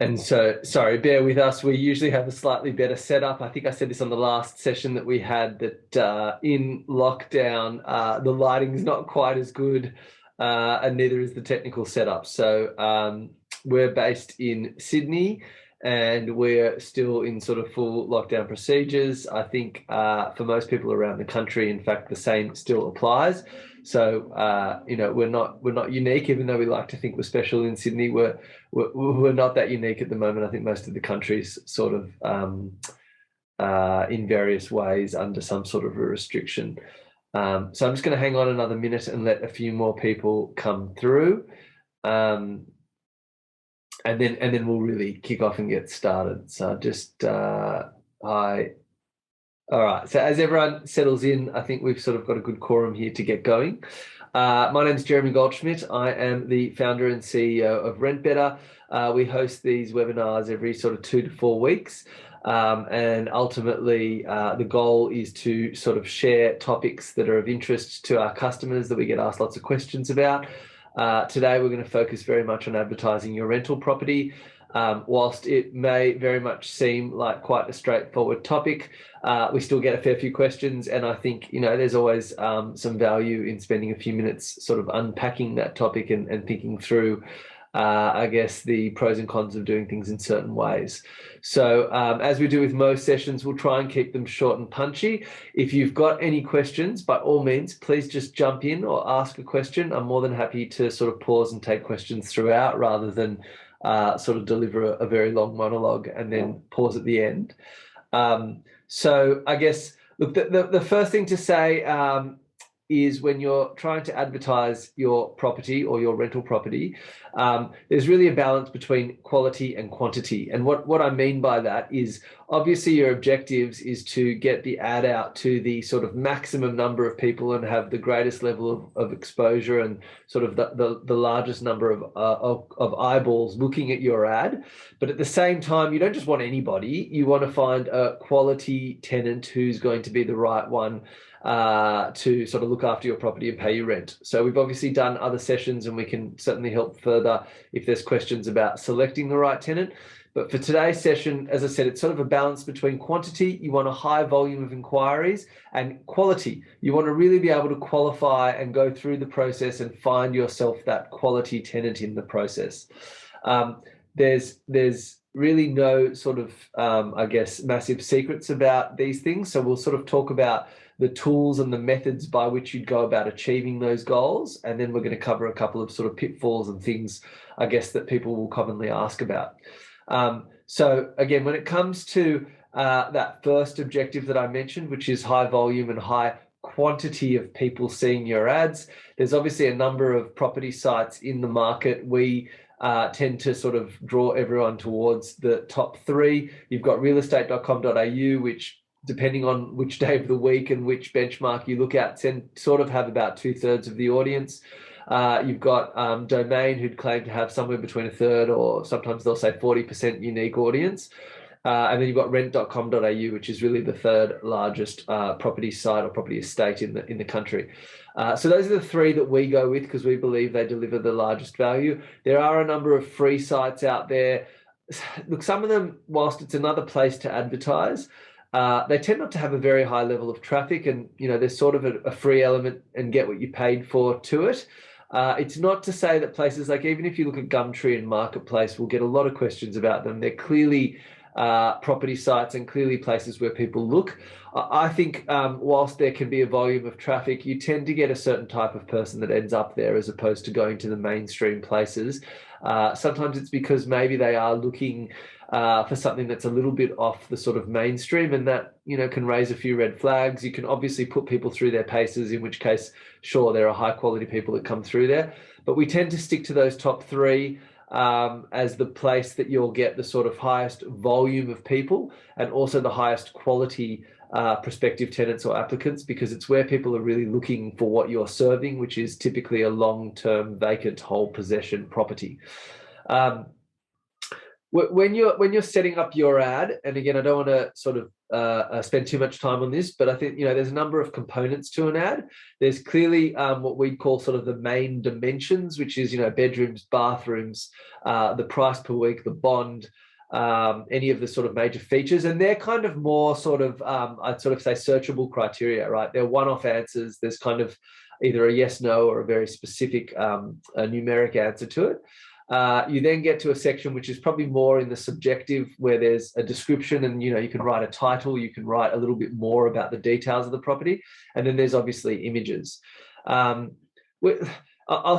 And so, sorry, bear with us. We usually have a slightly better setup. I think I said this on the last session that we had that in lockdown, the lighting's not quite as good, and neither is the technical setup. So we're based in Sydney and we're still in sort of full lockdown procedures. I think for most people around the country, in fact, the same still applies. So we're not unique, even though we like to think we're special in Sydney. We're not that unique at the moment. I think most of the country's sort of in various ways under some sort of a restriction. So I'm just going to hang on another minute and let a few more people come through, and then we'll really kick off and get started. So just all right, so as everyone settles in, I think we've sort of got a good quorum here to get going. My name is Jeremy Goldschmidt. I am the founder and CEO of Rent Better. We host these webinars every sort of 2 to 4 weeks. And ultimately, the goal is to sort of share topics that are of interest to our customers that we get asked lots of questions about. Today, we're going to focus very much on advertising your rental property. Whilst it may very much seem like quite a straightforward topic, we still get a fair few questions, and I think there's always some value in spending a few minutes sort of unpacking that topic and thinking through, I guess, the pros and cons of doing things in certain ways. So as we do with most sessions, we'll try and keep them short and punchy. If you've got any questions, by all means, please just jump in or ask a question. I'm more than happy to sort of pause and take questions throughout rather than sort of deliver a very long monologue and then pause at the end. So I guess, look, the first thing to say is when you're trying to advertise your property or your rental property, there's really a balance between quality and quantity. And what I mean by that is obviously your objectives is to get the ad out to the sort of maximum number of people and have the greatest level of exposure and sort of the largest number of eyeballs looking at your ad. But at the same time, you don't just want anybody. You want to find a quality tenant who's going to be the right one to sort of look after your property and pay you rent. So we've obviously done other sessions and we can certainly help further if there's questions about selecting the right tenant. But for today's session, as I said, it's sort of a balance between quantity. You want a high volume of inquiries, and quality. You want to really be able to qualify and go through the process and find yourself that quality tenant in the process. There's really no sort of, I guess, massive secrets about these things. So we'll sort of talk about the tools and the methods by which you'd go about achieving those goals. And then we're going to cover a couple of sort of pitfalls and things, I guess, that people will commonly ask about. So again, when it comes to that first objective that I mentioned, which is high volume and high quantity of people seeing your ads, there's obviously a number of property sites in the market. We tend to sort of draw everyone towards the top 3. You've got realestate.com.au, which, depending on which day of the week and which benchmark you look at, sort of have about 2/3 of the audience. You've got Domain, who'd claim to have somewhere between 1/3 or sometimes they'll say 40% unique audience. And then you've got rent.com.au, which is really the 3rd largest property site or property estate in the country. So those are the 3 that we go with because we believe they deliver the largest value. There are a number of free sites out there. Look, some of them, whilst it's another place to advertise, they tend not to have a very high level of traffic, and there's sort of a free element and get what you paid for to it. It's not to say that places like, even if you look at Gumtree and Marketplace, we'll get a lot of questions about them. They're clearly property sites and clearly places where people look. I think whilst there can be a volume of traffic, you tend to get a certain type of person that ends up there as opposed to going to the mainstream places. Sometimes it's because maybe they are looking for something that's a little bit off the sort of mainstream, and that can raise a few red flags. You can obviously put people through their paces, in which case, sure, there are high quality people that come through there, but we tend to stick to those top 3 as the place that you'll get the sort of highest volume of people and also the highest quality prospective tenants or applicants, because it's where people are really looking for what you're serving, which is typically a long-term vacant whole possession property. When you're setting up your ad, and again, I don't want to sort of spend too much time on this, but I think, there's a number of components to an ad. There's clearly what we call sort of the main dimensions, which is, bedrooms, bathrooms, the price per week, the bond, any of the sort of major features. And they're kind of more sort of, I'd sort of say searchable criteria, right? They're one-off answers. There's kind of either a yes, no, or a very specific a numeric answer to it. You then get to a section which is probably more in the subjective, where there's a description and, you can write a title, you can write a little bit more about the details of the property. And then there's obviously images. I'll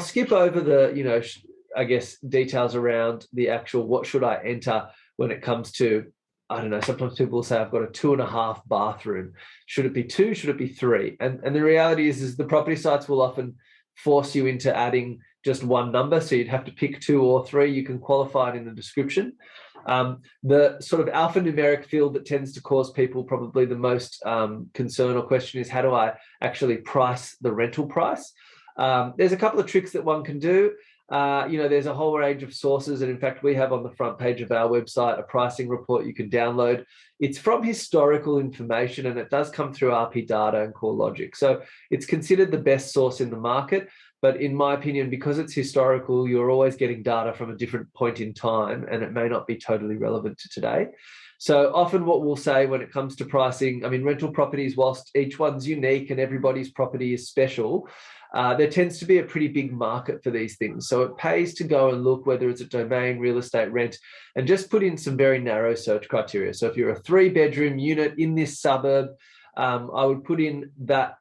skip over the, I guess, details around the actual what should I enter when it comes to, I don't know, sometimes people will say, I've got a 2.5 bathroom. Should it be 2? Should it be 3? And the reality is the property sites will often force you into adding just one number. So you'd have to pick 2 or 3. You can qualify it in the description. The sort of alphanumeric field that tends to cause people probably the most concern or question is, how do I actually price the rental price? There's a couple of tricks that one can do. There's a whole range of sources. And in fact, we have on the front page of our website a pricing report you can download. It's from historical information, and it does come through RP data and CoreLogic. So it's considered the best source in the market. But in my opinion, because it's historical, you're always getting data from a different point in time, and it may not be totally relevant to today. So often what we'll say when it comes to pricing, rental properties, whilst each one's unique and everybody's property is special, there tends to be a pretty big market for these things. So it pays to go and look, whether it's a domain, real estate, rent, and just put in some very narrow search criteria. So if you're a 3-bedroom unit in this suburb, I would put in that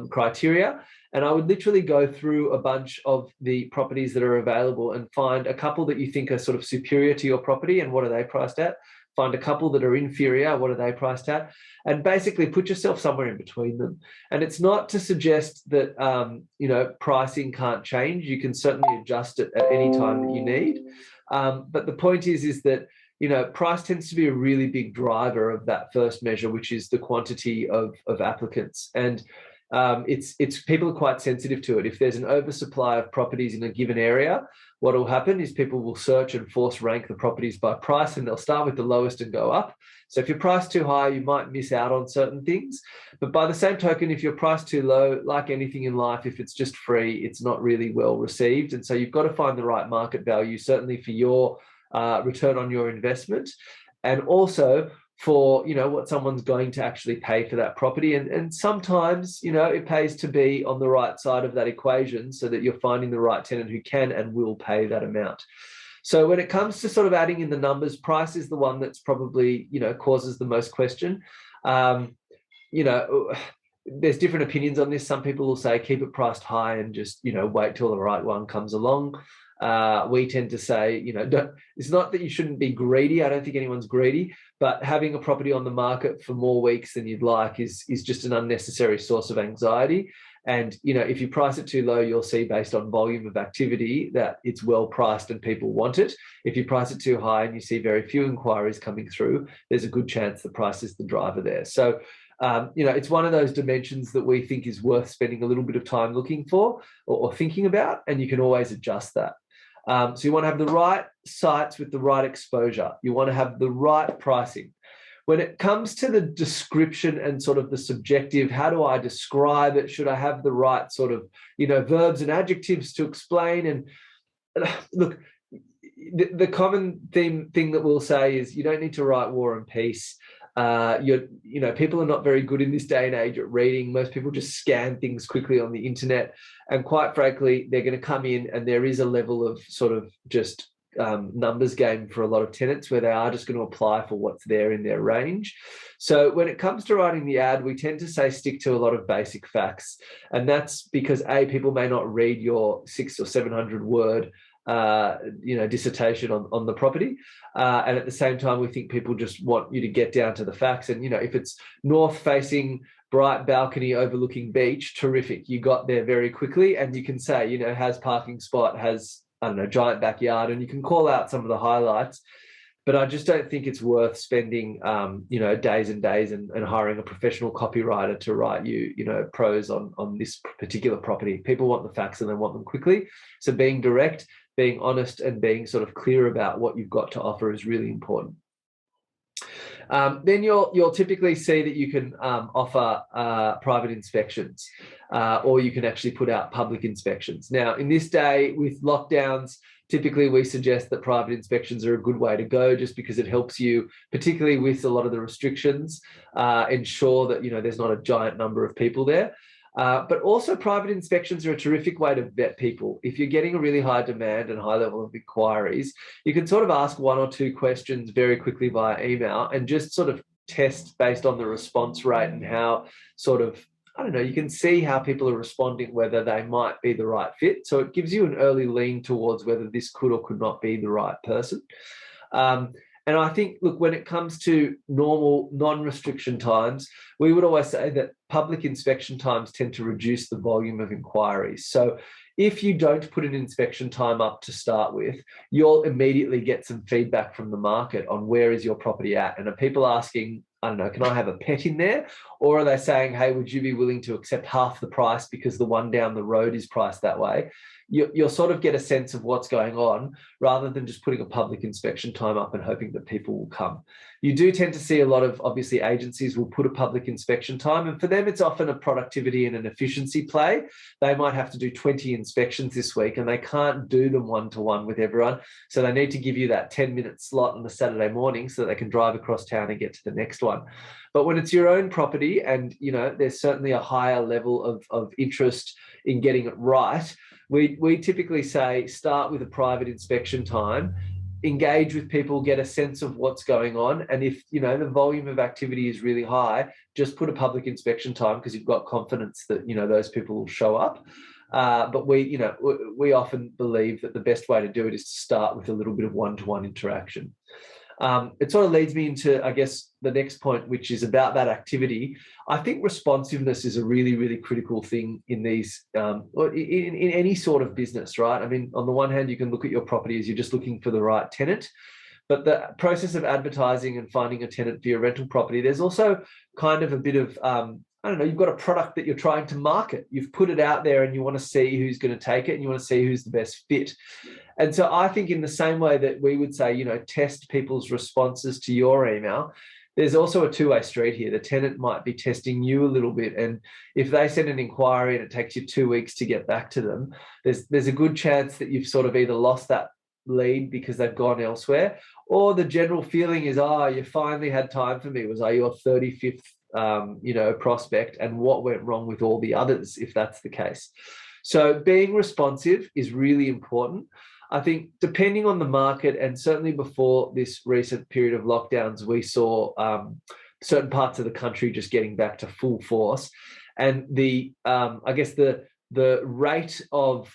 criteria, and I would literally go through a bunch of the properties that are available and find a couple that you think are sort of superior to your property, and what are they priced at? Find a couple that are inferior, what are they priced at? And basically put yourself somewhere in between them. And it's not to suggest that, pricing can't change. You can certainly adjust it at any time that you need. But the point is that, price tends to be a really big driver of that first measure, which is the quantity of applicants. And it's people are quite sensitive to it. If there's an oversupply of properties in a given area, what will happen is people will search and force rank the properties by price, and they'll start with the lowest and go up. So if you're priced too high, you might miss out on certain things. But by the same token, if you're priced too low, like anything in life, if it's just free, it's not really well received. And so you've got to find the right market value, certainly for your return on your investment, and also for what someone's going to actually pay for that property. And sometimes it pays to be on the right side of that equation, so that you're finding the right tenant who can and will pay that amount. So when it comes to sort of adding in the numbers, price is the one that's probably causes the most question. There's different opinions on this. Some people will say keep it priced high and just wait till the right one comes along. We tend to say, it's not that you shouldn't be greedy. I don't think anyone's greedy, but having a property on the market for more weeks than you'd like is just an unnecessary source of anxiety. And, if you price it too low, you'll see based on volume of activity that it's well priced and people want it. If you price it too high and you see very few inquiries coming through, there's a good chance the price is the driver there. So, it's one of those dimensions that we think is worth spending a little bit of time looking for or thinking about, and you can always adjust that. So you want to have the right sites with the right exposure. You want to have the right pricing. When it comes to the description and sort of the subjective, how do I describe it? Should I have the right sort of, verbs and adjectives to explain? And look, the common thing that we'll say is you don't need to write War and Peace. People are not very good in this day and age at reading. Most people just scan things quickly on the internet, and quite frankly, they're going to come in and there is a level of sort of just numbers game for a lot of tenants where they are just going to apply for what's there in their range. So when it comes to writing the ad, we tend to say stick to a lot of basic facts, and that's because people may not read your 600 or 700 word dissertation on the property. And at the same time, we think people just want you to get down to the facts. And, if it's north facing, bright balcony overlooking beach, terrific. You got there very quickly, and you can say, has parking spot, has, giant backyard, and you can call out some of the highlights. But I just don't think it's worth spending, days and days and hiring a professional copywriter to write you, prose on this particular property. People want the facts and they want them quickly. So being direct, being honest, and being sort of clear about what you've got to offer is really important. Then you'll typically see that you can offer private inspections, or you can actually put out public inspections. Now, in this day with lockdowns, typically we suggest that private inspections are a good way to go, just because it helps you, particularly with a lot of the restrictions, ensure that there's not a giant number of people there. But also private inspections are a terrific way to vet people. If you're getting a really high demand and high level of inquiries, you can sort of ask one or two questions very quickly via email and just sort of test based on the response rate and how sort of, I don't know, you can see how people are responding, whether they might be the right fit. So it gives you an early lean towards whether this could or could not be the right person. And I think, look, when it comes to normal non-restriction times, we would always say that public inspection times tend to reduce the volume of inquiries. So if you don't put an inspection time up to start with, you'll immediately get some feedback from the market on where is your property at. And are people asking, I don't know, can I have a pet in there? Or are they saying, hey, would you be willing to accept half the price because the one down the road is priced that way? You'll sort of get a sense of what's going on rather than just putting a public inspection time up and hoping that people will come. You do tend to see a lot of, obviously, agencies will put a public inspection time, and for them it's often a productivity and an efficiency play. They might have to do 20 inspections this week and they can't do them one-to-one with everyone, so they need to give you that 10-minute slot on the Saturday morning so that they can drive across town and get to the next one. But when it's your own property and there's certainly a higher level of interest in getting it right, we typically say start with a private inspection time, engage with people, get a sense of what's going on, and if the volume of activity is really high, just put a public inspection time because you've got confidence that those people will show up. But we often believe that the best way to do it is to start with a little bit of one-to-one interaction. It sort of leads me into, I guess, the next point, which is about that activity. I think responsiveness is a really, really critical thing in these, in any sort of business, right? I mean, on the one hand, you can look at your property as you're just looking for the right tenant, but the process of advertising and finding a tenant for your rental property, there's also kind of a bit of, I don't know, you've got a product that you're trying to market. You've put it out there and you want to see who's going to take it and you want to see who's the best fit. And so I think in the same way that we would say, test people's responses to your email, there's also a two-way street here. The tenant might be testing you a little bit. And if they send an inquiry and it takes you 2 weeks to get back to them, there's a good chance that you've sort of either lost that lead because they've gone elsewhere, or the general feeling is, you finally had time for me. Was I your 35th prospect, and what went wrong with all the others, if that's the case? So being responsive is really important. I think depending on the market, and certainly before this recent period of lockdowns, we saw certain parts of the country just getting back to full force, and I guess the rate of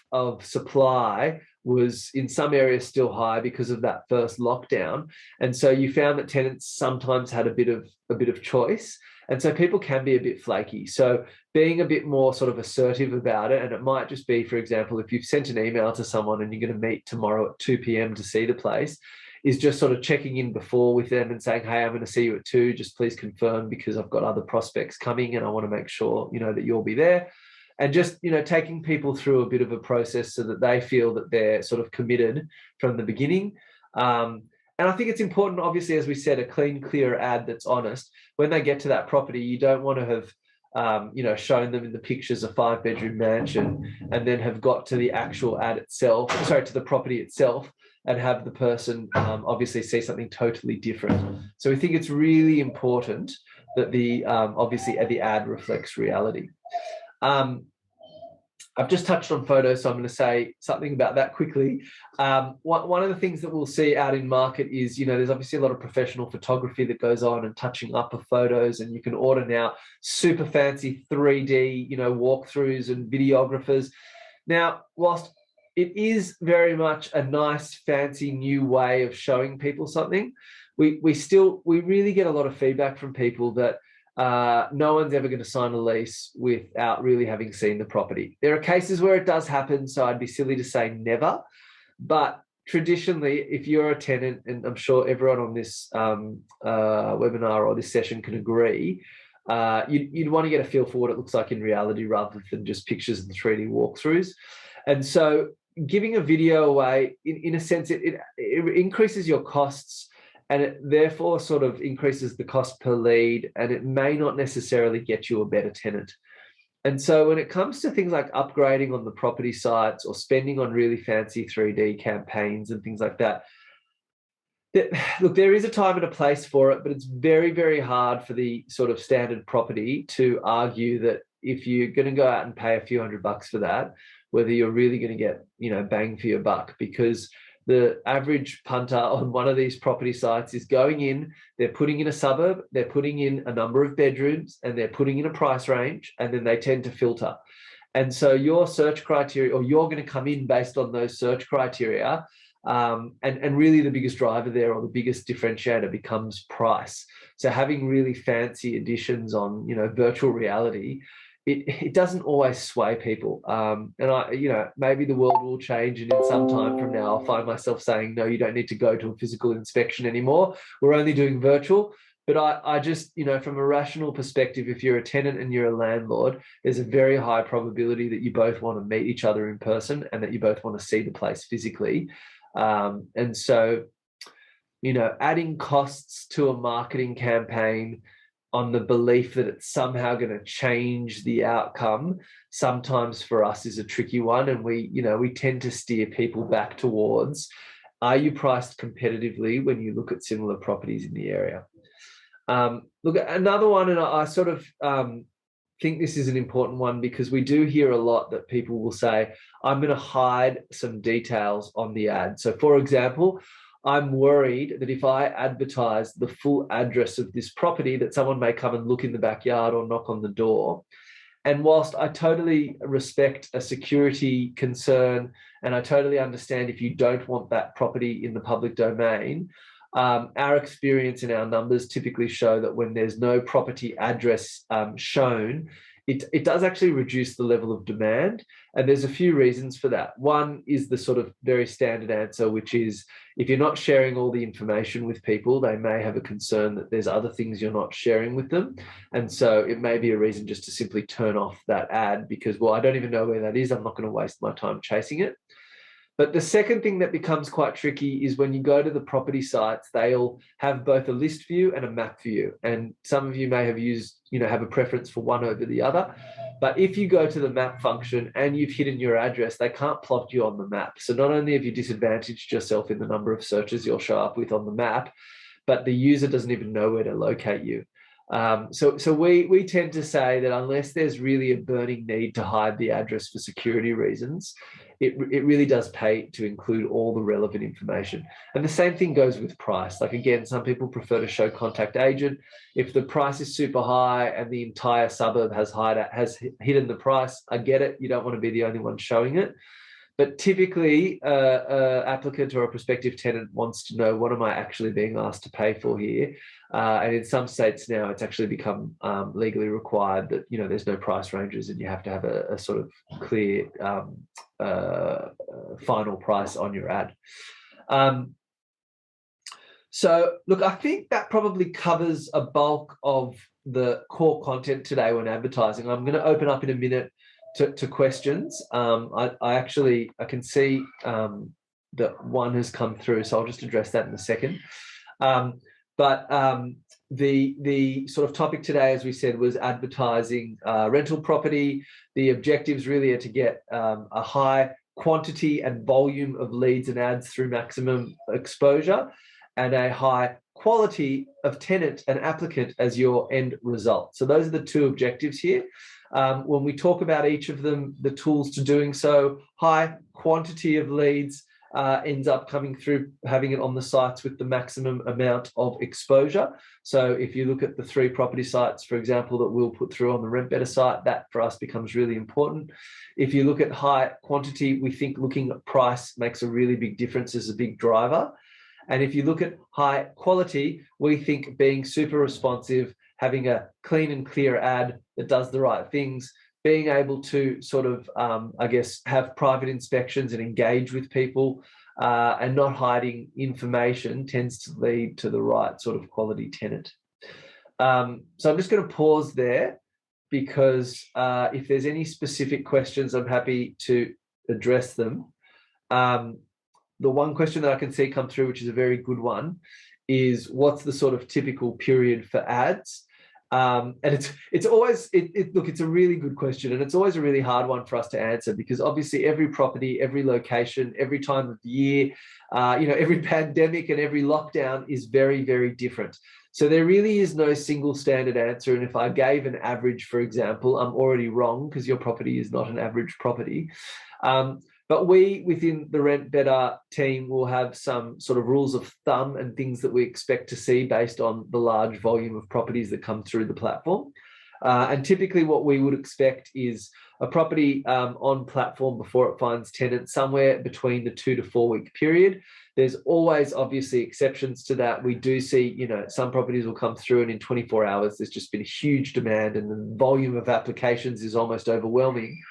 supply was in some areas still high because of that first lockdown, and so you found that tenants sometimes had a bit of choice. And so people can be a bit flaky. So being a bit more sort of assertive about it, and it might just be, for example, if you've sent an email to someone and you're going to meet tomorrow at 2 p.m. to see the place, is just sort of checking in before with them and saying, hey, I'm going to see you at 2, just please confirm because I've got other prospects coming and I want to make sure, that you'll be there. And just, taking people through a bit of a process so that they feel that they're sort of committed from the beginning. And I think it's important, obviously, as we said, a clean, clear ad that's honest. When they get to that property, you don't want to have, shown them in the pictures a 5-bedroom mansion and then have got to the actual ad itself, to the property itself, and have the person obviously see something totally different. So we think it's really important that obviously the ad reflects reality. I've just touched on photos, so I'm going to say something about that quickly. One of the things that we'll see out in market is, there's obviously a lot of professional photography that goes on and touching up of photos, and you can order now super fancy 3D, walkthroughs and videographers. Now, whilst it is very much a nice, fancy new way of showing people something, we really get a lot of feedback from people that no one's ever going to sign a lease without really having seen the property. There are cases where it does happen, so I'd be silly to say never. But traditionally, if you're a tenant, and I'm sure everyone on this webinar or this session can agree, you'd want to get a feel for what it looks like in reality rather than just pictures and 3D walkthroughs. And so giving a video away, in a sense, it increases your costs and it therefore sort of increases the cost per lead, and it may not necessarily get you a better tenant. And so when it comes to things like upgrading on the property sites or spending on really fancy 3D campaigns and things like that, look, there is a time and a place for it, but it's very, very hard for the sort of standard property to argue that if you're going to go out and pay a few $100 for that, whether you're really going to get, bang for your buck, because the average punter on one of these property sites is going in, they're putting in a suburb, they're putting in a number of bedrooms, and they're putting in a price range, and then they tend to filter. And so your search criteria, or you're going to come in based on those search criteria, and really the biggest driver there, or the biggest differentiator, becomes price. So having really fancy additions on, virtual reality, it doesn't always sway people. And maybe the world will change, and in some time from now, I'll find myself saying, no, you don't need to go to a physical inspection anymore. We're only doing virtual. But I just, from a rational perspective, if you're a tenant and you're a landlord, there's a very high probability that you both want to meet each other in person and that you both want to see the place physically. And so, adding costs to a marketing campaign on the belief that it's somehow going to change the outcome, sometimes for us is a tricky one. And we tend to steer people back towards, are you priced competitively when you look at similar properties in the area? Look, another one, and I sort of think this is an important one, because we do hear a lot that people will say, I'm going to hide some details on the ad. So for example, I'm worried that if I advertise the full address of this property, that someone may come and look in the backyard or knock on the door. And whilst I totally respect a security concern, and I totally understand if you don't want that property in the public domain, our experience and our numbers typically show that when there's no property address shown, it does actually reduce the level of demand. And there's a few reasons for that. One is the sort of very standard answer, which is if you're not sharing all the information with people, they may have a concern that there's other things you're not sharing with them. And so it may be a reason just to simply turn off that ad because, well, I don't even know where that is. I'm not going to waste my time chasing it. But the second thing that becomes quite tricky is when you go to the property sites, they'll have both a list view and a map view. And some of you may have have a preference for one over the other. But if you go to the map function and you've hidden your address, they can't plot you on the map. So not only have you disadvantaged yourself in the number of searches you'll show up with on the map, but the user doesn't even know where to locate you. So we tend to say that unless there's really a burning need to hide the address for security reasons, it really does pay to include all the relevant information. And the same thing goes with price. Like, again, some people prefer to show contact agent. If the price is super high and the entire suburb has hidden the price, I get it. You don't want to be the only one showing it. But typically, an applicant or a prospective tenant wants to know, what am I actually being asked to pay for here? And in some states now, it's actually become legally required that there's no price ranges, and you have to have a sort of clear final price on your ad. So, look, I think that probably covers a bulk of the core content today when advertising. I'm going to open up in a minute to questions. I can see that one has come through, so I'll just address that in a second. But the sort of topic today, as we said, was advertising rental property. The objectives really are to get a high quantity and volume of leads and ads through maximum exposure, and a high quality of tenant and applicant as your end result. So those are the two objectives here. When we talk about each of them, the tools to doing so, high quantity of leads ends up coming through having it on the sites with the maximum amount of exposure. So if you look at the 3 property sites, for example, that we'll put through on the Rent Better site, that for us becomes really important. If you look at high quantity, we think looking at price makes a really big difference as a big driver. And if you look at high quality, we think being super responsive, having a clean and clear ad that does the right things, being able to sort of, have private inspections and engage with people, and not hiding information tends to lead to the right sort of quality tenant. So I'm just going to pause there because if there's any specific questions, I'm happy to address them. The one question that I can see come through, which is a very good one, is what's the sort of typical period for ads? And it's always look, it's a really good question, and it's always a really hard one for us to answer, because obviously every property, every location, every time of year, every pandemic and every lockdown is very, very different. So there really is no single standard answer. And if I gave an average, for example, I'm already wrong, because your property is not an average property. But we, within the Rent Better team, will have some sort of rules of thumb and things that we expect to see based on the large volume of properties that come through the platform. And typically what we would expect is a property on platform before it finds tenants somewhere between the 2 to 4 week period. There's always obviously exceptions to that. We do see, some properties will come through and in 24 hours, there's just been a huge demand and the volume of applications is almost overwhelming.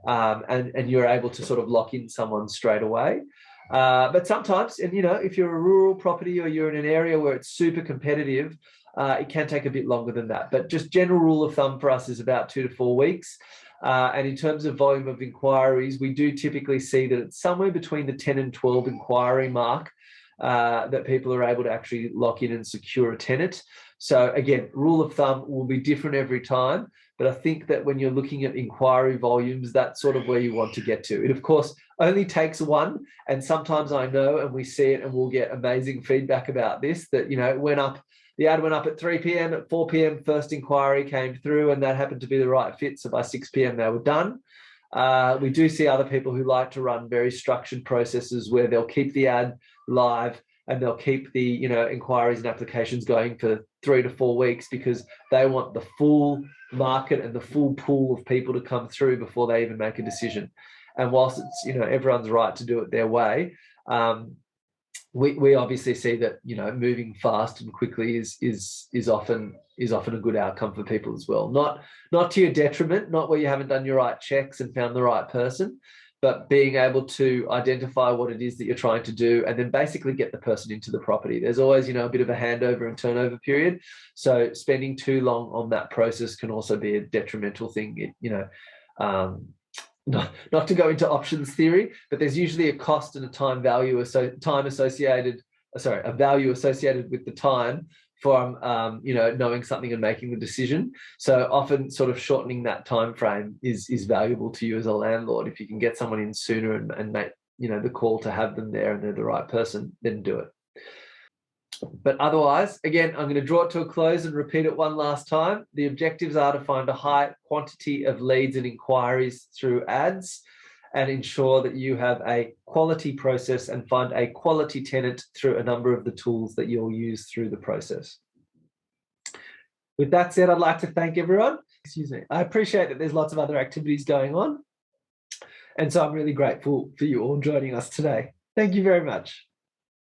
And you're able to sort of lock in someone straight away. But sometimes, and if you're a rural property or you're in an area where it's super competitive, it can take a bit longer than that. But just general rule of thumb for us is about 2 to 4 weeks. And in terms of volume of inquiries, we do typically see that it's somewhere between the 10 and 12 inquiry mark that people are able to actually lock in and secure a tenant. So again, rule of thumb will be different every time. But I think that when you're looking at inquiry volumes, that's sort of where you want to get to. It, of course, only takes one. And sometimes I know, and we see it, and we'll get amazing feedback about this, that, it went up, the ad went up at 3 p.m, at 4 p.m, first inquiry came through, and that happened to be the right fit. So by 6 p.m, they were done. We do see other people who like to run very structured processes where they'll keep the ad live and they'll keep the inquiries and applications going for 3 to 4 weeks, because they want the full market and the full pool of people to come through before they even make a decision. And whilst it's everyone's right to do it their way, we obviously see that moving fast and quickly is often a good outcome for people as well. Not to your detriment, not where you haven't done your right checks and found the right person, but being able to identify what it is that you're trying to do and then basically get the person into the property. There's always, a bit of a handover and turnover period. So spending too long on that process can also be a detrimental thing. Not to go into options theory, but there's usually a cost and a time value, a value associated with the time from knowing something and making the decision. So often sort of shortening that time frame is valuable to you as a landlord. If you can get someone in sooner and make the call to have them there and they're the right person, then do it. But otherwise, again, I'm going to draw it to a close and repeat it one last time. The objectives are to find a high quantity of leads and inquiries through ads and ensure that you have a quality process and find a quality tenant through a number of the tools that you'll use through the process. With that said, I'd like to thank everyone. Excuse me. I appreciate that there's lots of other activities going on. And so I'm really grateful for you all joining us today. Thank you very much.